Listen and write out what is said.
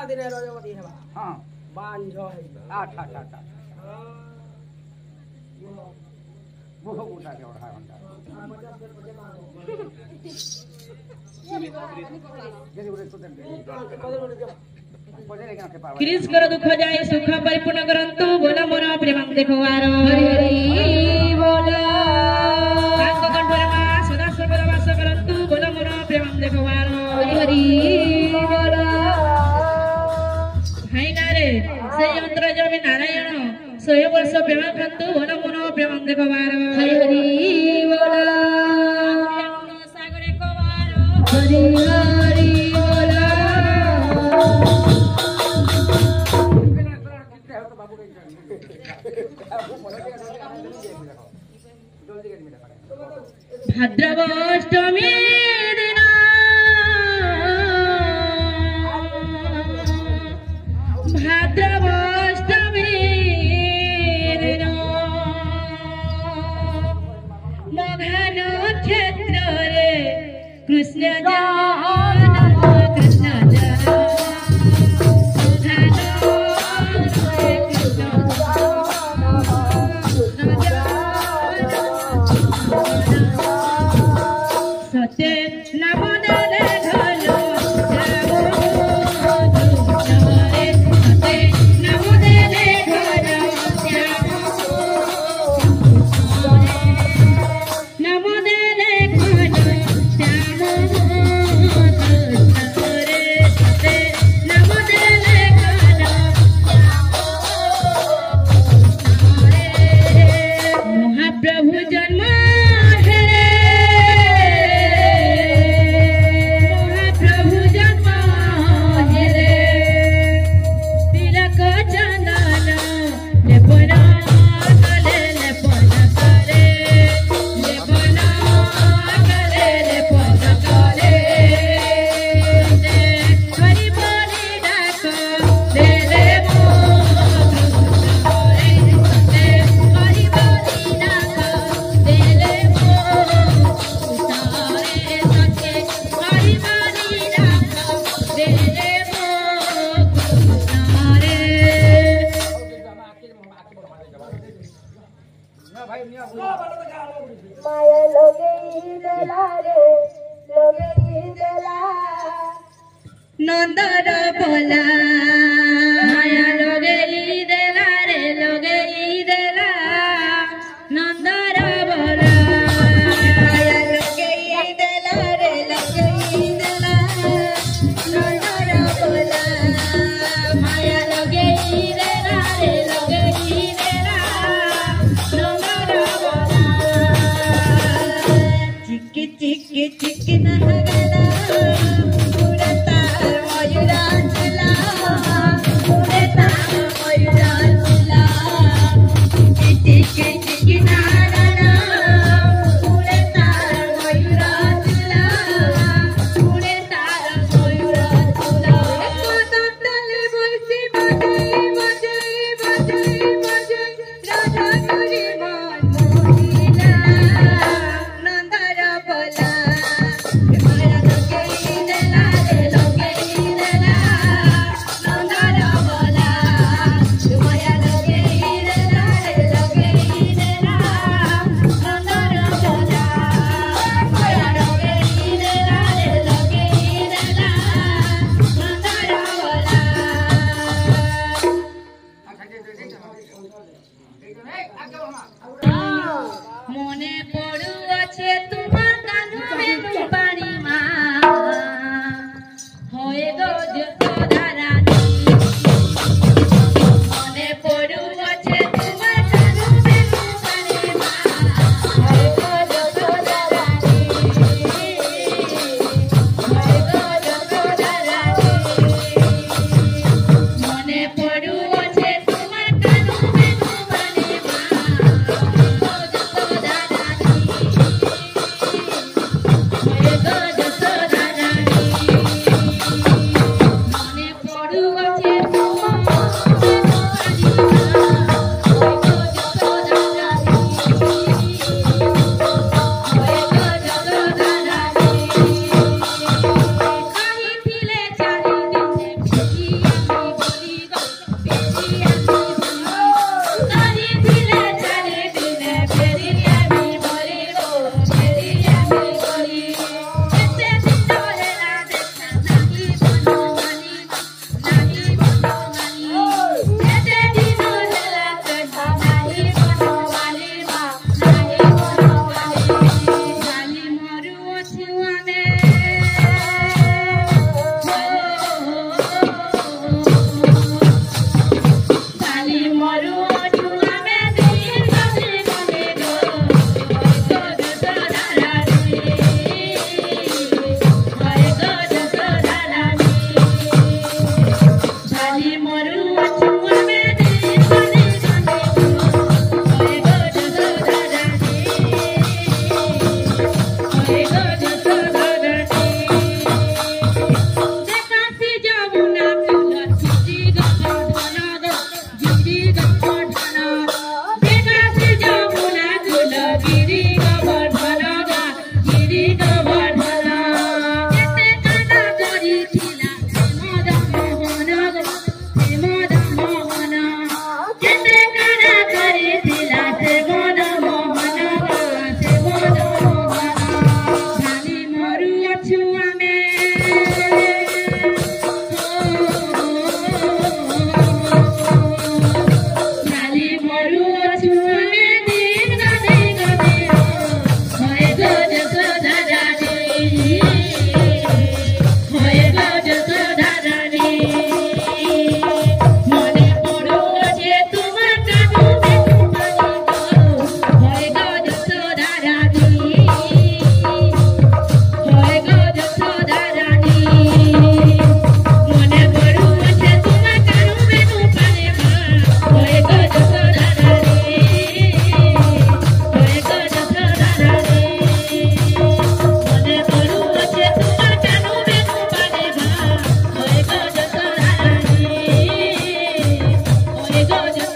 दिन रजवती है हां बांझो है अच्छा अच्छा अच्छा वो उठा के उठा घंटा क्रिस कर दुख जाए सुख परिपूर्ण करंतु बोला मोर प्रेम देखवार हरि हरि बोला कांग कंठरे मा सदा सर्वदा वास करंतु बोला मोर प्रेम देखवार हरि हरि बोला हाय नारे से यंत्र जमे नारायण 100 वर्ष प्रेम करंतु बोला मोर प्रेम देखवार हरि हरि बोला सागरे कवार हरि हरि बोला भाद्रवाष्टमी दिन भाद्रवाष्टमी दिन मघा नक्षत्र रे कृष्ण कृष्ण नंदर बोला माया लोगेली देला रे लोगेली देला नंदर बोला माया लोगेली देला रे लोगेली देला नंदर बोला माया लोगेली देला रे लोगेली देला नंदर बोला चिक्की चिक्की चिक्की नहगला মনে পড়ু আছে তোমার কানুবে পানি মা হয়ে গো যত ধারানি মনে পড়ু আছে তোমার কানুবে পানি মা হয়ে গো যত ধারানি হয়ে গো যত ধারানি মনে পড়ু আছে তোমার কানুবে পানি মা भजन